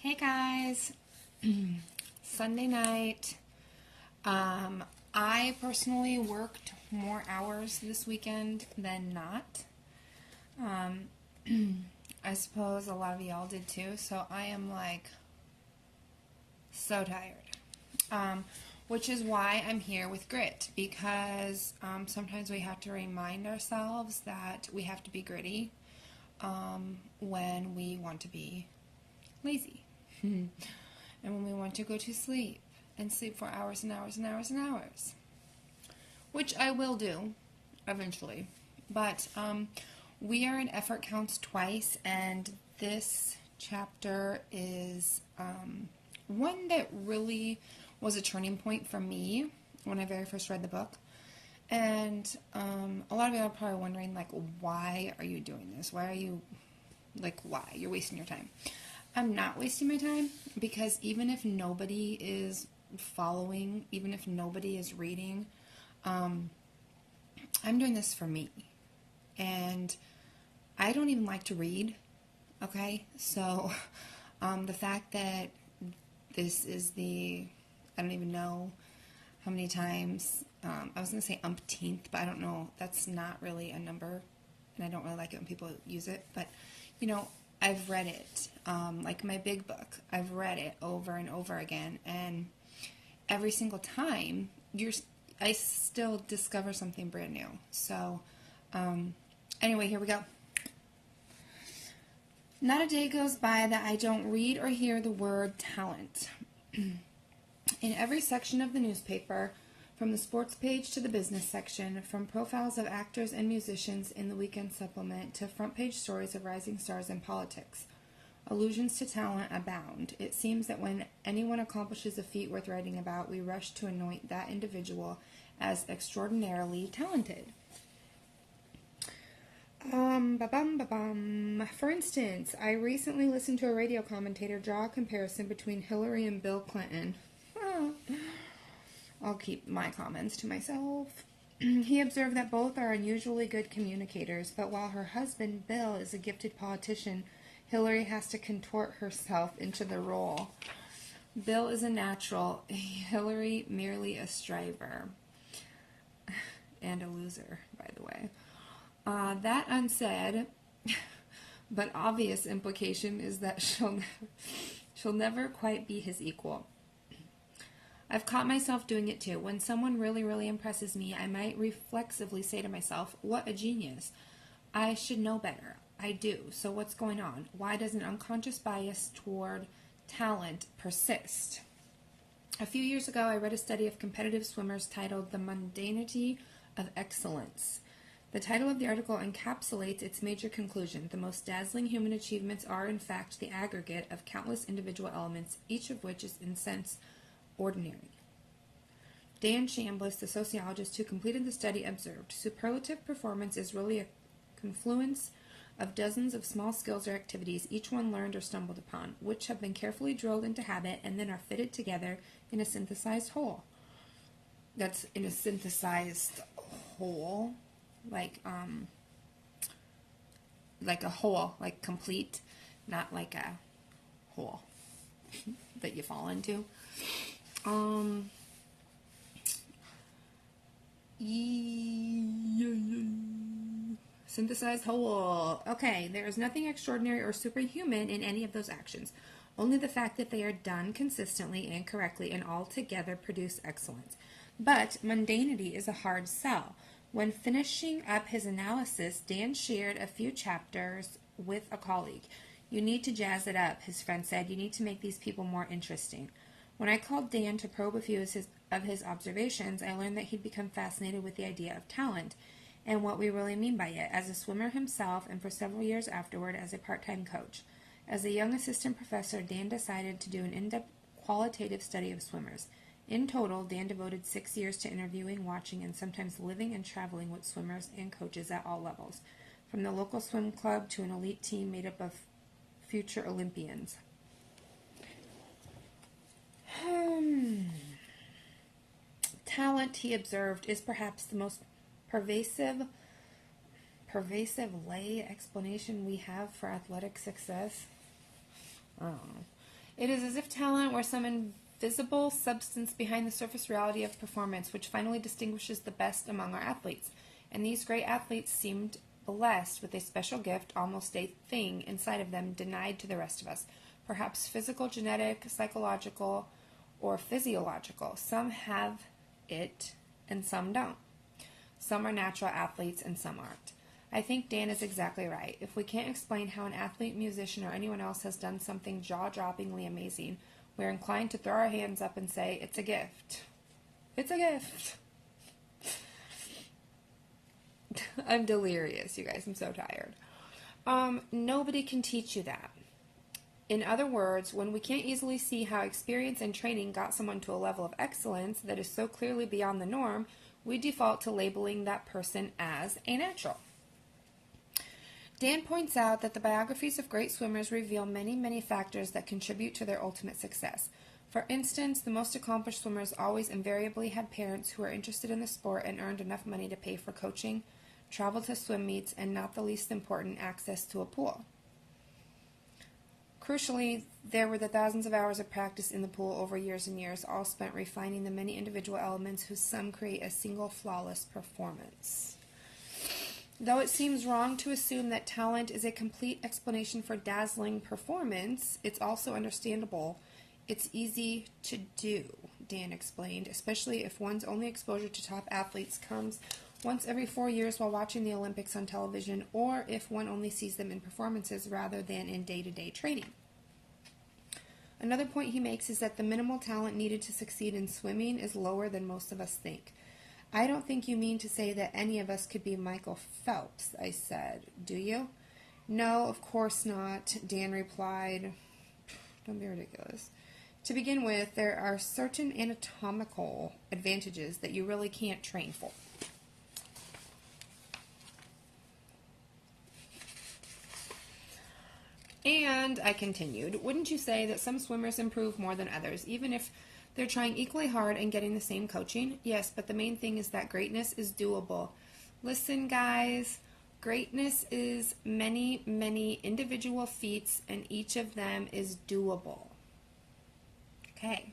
Hey guys, Sunday night. I personally worked more hours this weekend than not. Um, I suppose a lot of y'all did too, so I am like so tired. Which is why I'm here with grit, because sometimes we have to remind ourselves that we have to be gritty when we want to be lazy. And when we want to go to sleep and sleep for hours and hours and hours and hours, which I will do eventually. But we are in Effort Counts Twice, and this chapter is one that really was a turning point for me when I very first read the book. And a lot of you are probably wondering, like, why are you doing this? Why are you, like, why? You're wasting your time. I'm not wasting my time, because even if nobody is following, even if nobody is reading, I'm doing this for me. And I don't even like to read, okay? So the fact that this is I don't even know how many times, I was going to say umpteenth, but I don't know, that's not really a number, and I don't really like it when people use it, but, I've read it, like my big book. I've read it over and over again, and every single time, I still discover something brand new. So, anyway, here we go. Not a day goes by that I don't read or hear the word talent. In every section of the newspaper, from the sports page to the business section, from profiles of actors and musicians in the weekend supplement to front page stories of rising stars in politics, allusions to talent abound. It seems that when anyone accomplishes a feat worth writing about, we rush to anoint that individual as extraordinarily talented. For instance, I recently listened to a radio commentator draw a comparison between Hillary and Bill Clinton. I'll keep my comments to myself. He observed that both are unusually good communicators, but while her husband, Bill, is a gifted politician, Hillary has to contort herself into the role. Bill is a natural, Hillary merely a striver. And a loser, by the way. That unsaid, but obvious implication is that she'll never quite be his equal. I've caught myself doing it too. When someone really, really impresses me, I might reflexively say to myself, what a genius. I should know better. I do. So what's going on? Why does an unconscious bias toward talent persist? A few years ago, I read a study of competitive swimmers titled The Mundanity of Excellence. The title of the article encapsulates its major conclusion. The most dazzling human achievements are, in fact, the aggregate of countless individual elements, each of which is, in sense, ordinary. Dan Chambliss, the sociologist who completed the study, observed, superlative performance is really a confluence of dozens of small skills or activities, each one learned or stumbled upon, which have been carefully drilled into habit and then are fitted together in a synthesized whole. That's in a synthesized whole, like a whole, like complete, not like a hole that you fall into. Synthesized whole. Okay, there is nothing extraordinary or superhuman in any of those actions. Only the fact that they are done consistently and correctly and all together produce excellence. But mundanity is a hard sell. When finishing up his analysis, Dan shared a few chapters with a colleague. You need to jazz it up, his friend said. You need to make these people more interesting. When I called Dan to probe a few of his observations, I learned that he'd become fascinated with the idea of talent and what we really mean by it, as a swimmer himself and for several years afterward as a part-time coach. As a young assistant professor, Dan decided to do an in-depth qualitative study of swimmers. In total, Dan devoted 6 years to interviewing, watching, and sometimes living and traveling with swimmers and coaches at all levels, from the local swim club to an elite team made up of future Olympians. Talent, he observed, is perhaps the most pervasive lay explanation we have for athletic success. I don't know. It is as if talent were some invisible substance behind the surface reality of performance, which finally distinguishes the best among our athletes. And these great athletes seemed blessed with a special gift, almost a thing inside of them denied to the rest of us. Perhaps physical, genetic, psychological, or physiological. Some have it and some don't. Some are natural athletes and some aren't. I think Dan is exactly right. If we can't explain how an athlete, musician, or anyone else has done something jaw-droppingly amazing, we're inclined to throw our hands up and say, it's a gift. It's a gift. I'm delirious, you guys. I'm so tired. Nobody can teach you that. In other words, when we can't easily see how experience and training got someone to a level of excellence that is so clearly beyond the norm, we default to labeling that person as a natural. Dan points out that the biographies of great swimmers reveal many, many factors that contribute to their ultimate success. For instance, the most accomplished swimmers always invariably had parents who were interested in the sport and earned enough money to pay for coaching, travel to swim meets, and not the least important, access to a pool. Crucially, there were the thousands of hours of practice in the pool over years and years, all spent refining the many individual elements whose sum create a single flawless performance. Though it seems wrong to assume that talent is a complete explanation for dazzling performance, it's also understandable. It's easy to do, Dan explained, especially if one's only exposure to top athletes comes once every 4 years while watching the Olympics on television, or if one only sees them in performances rather than in day-to-day training. Another point he makes is that the minimal talent needed to succeed in swimming is lower than most of us think. I don't think you mean to say that any of us could be Michael Phelps, I said. Do you? No, of course not, Dan replied. Don't be ridiculous. To begin with, there are certain anatomical advantages that you really can't train for. And I continued, wouldn't you say that some swimmers improve more than others, even if they're trying equally hard and getting the same coaching? Yes, but the main thing is that greatness is doable. Listen, guys, greatness is many, many individual feats, and each of them is doable. Okay.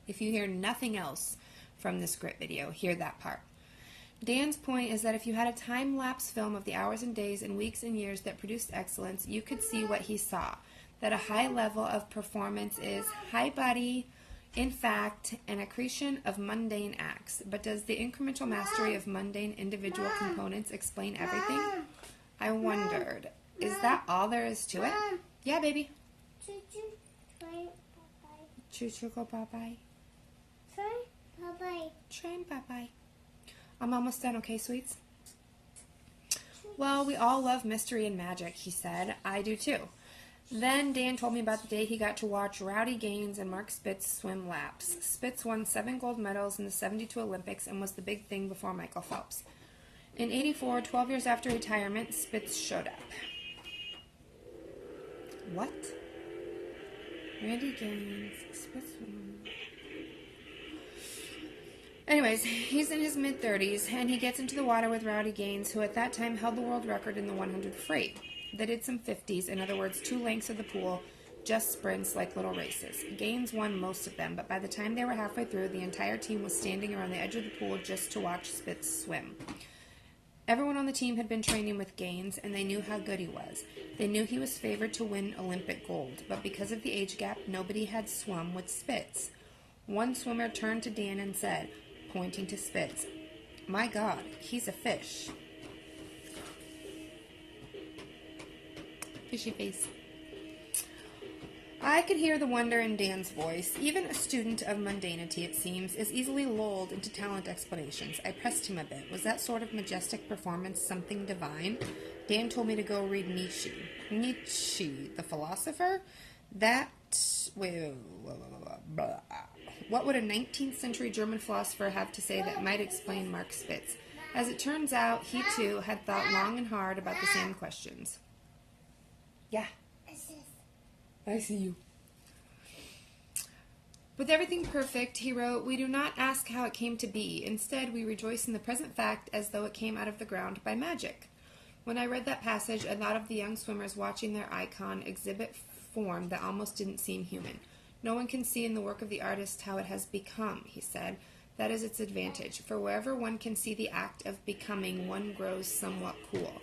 If you hear nothing else from this grit video, hear that part. Dan's point is that if you had a time-lapse film of the hours and days and weeks and years that produced excellence, you could see what he saw, that a high level of performance is, hi buddy, in fact, an accretion of mundane acts. But does the incremental mastery of mundane individual components explain everything? I wondered, is that all there is to it? Yeah, baby. Choo-choo, go bye-bye. Train, bye-bye. Train, bye-bye. I'm almost done, okay, sweets? Well, we all love mystery and magic, he said. I do too. Then Dan told me about the day he got to watch Rowdy Gaines and Mark Spitz swim laps. Spitz won 7 gold medals in the 72 Olympics and was the big thing before Michael Phelps. In '84, 12 years after retirement, Spitz showed up. What? Randy Gaines, Spitz. Anyways, he's in his mid-30s, and he gets into the water with Rowdy Gaines, who at that time held the world record in the 100 free. They did some 50s, in other words, 2 lengths of the pool, just sprints like little races. Gaines won most of them, but by the time they were halfway through, the entire team was standing around the edge of the pool just to watch Spitz swim. Everyone on the team had been training with Gaines, and they knew how good he was. They knew he was favored to win Olympic gold, but because of the age gap, nobody had swum with Spitz. One swimmer turned to Dan and said, pointing to Spitz, "My God, he's a fish." Fishy face. I could hear the wonder in Dan's voice. Even a student of mundanity, it seems, is easily lulled into talent explanations. I pressed him a bit. Was that sort of majestic performance something divine? Dan told me to go read Nietzsche. Nietzsche, the philosopher? What would a 19th century German philosopher have to say that might explain Mark Spitz? As it turns out, he too had thought long and hard about the same questions. Yeah. I see you. With everything perfect, he wrote, we do not ask how it came to be. Instead, we rejoice in the present fact as though it came out of the ground by magic. When I read that passage, I thought of the young swimmers watching their icon exhibit form that almost didn't seem human. No one can see in the work of the artist how it has become, he said. That is its advantage, for wherever one can see the act of becoming, one grows somewhat cool.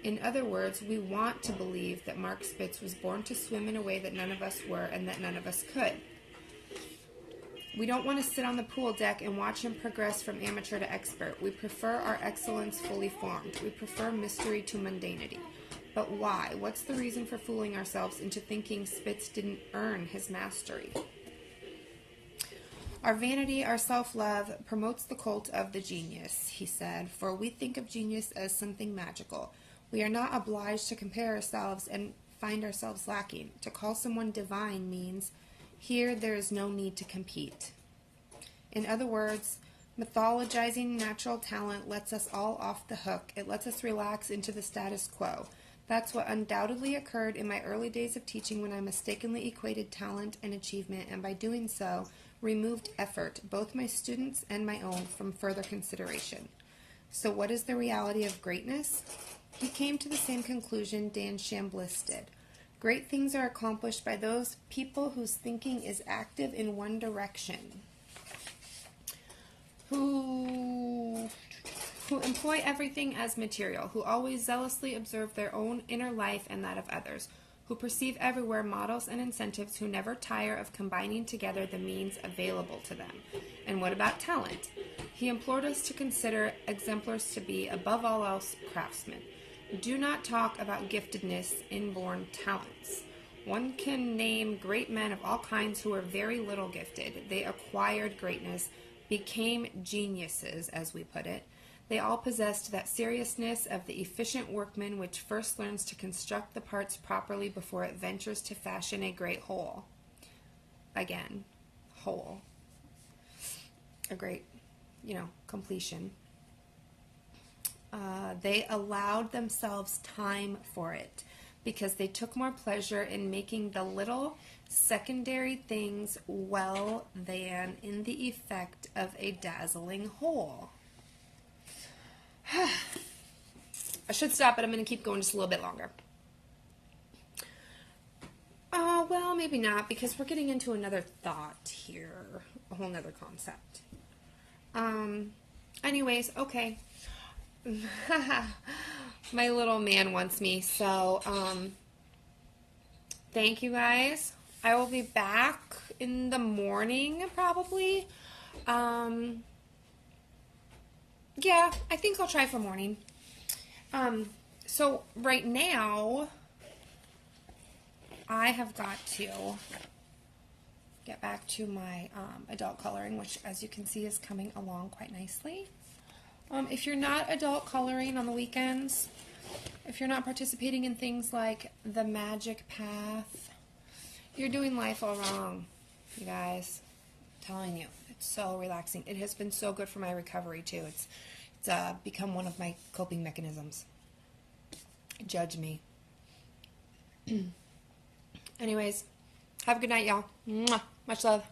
In other words, we want to believe that Mark Spitz was born to swim in a way that none of us were and that none of us could. We don't want to sit on the pool deck and watch him progress from amateur to expert. We prefer our excellence fully formed. We prefer mystery to mundanity. But why? What's the reason for fooling ourselves into thinking Spitz didn't earn his mastery? Our vanity, our self-love, promotes the cult of the genius, he said, for we think of genius as something magical. We are not obliged to compare ourselves and find ourselves lacking. To call someone divine means, here there is no need to compete. In other words, mythologizing natural talent lets us all off the hook. It lets us relax into the status quo. That's what undoubtedly occurred in my early days of teaching when I mistakenly equated talent and achievement, and by doing so, removed effort, both my students' and my own, from further consideration. So what is the reality of greatness? He came to the same conclusion Dan Chambliss did. Great things are accomplished by those people whose thinking is active in one direction, who employ everything as material, who always zealously observe their own inner life and that of others, who perceive everywhere models and incentives, who never tire of combining together the means available to them. And what about talent? He implored us to consider exemplars to be, above all else, craftsmen. Do not talk about giftedness, inborn talents. One can name great men of all kinds who were very little gifted. They acquired greatness, became geniuses, as we put it. They all possessed that seriousness of the efficient workman which first learns to construct the parts properly before it ventures to fashion a great whole. Again, whole. A great, completion. They allowed themselves time for it because they took more pleasure in making the little secondary things well than in the effect of a dazzling whole. I should stop, but I'm going to keep going just a little bit longer. Well, maybe not, because we're getting into another thought here, a whole nother concept. Anyways, okay. My little man wants me, so, thank you guys. I will be back in the morning, probably. Yeah, I think I'll try for morning. So right now, I have got to get back to my adult coloring, which, as you can see, is coming along quite nicely. If you're not adult coloring on the weekends, if you're not participating in things like the Magic Path, you're doing life all wrong, you guys. I'm telling you, it's so relaxing. It has been so good for my recovery, too. It's become one of my coping mechanisms. Judge me. Anyways, have a good night, y'all. Mwah. Much love.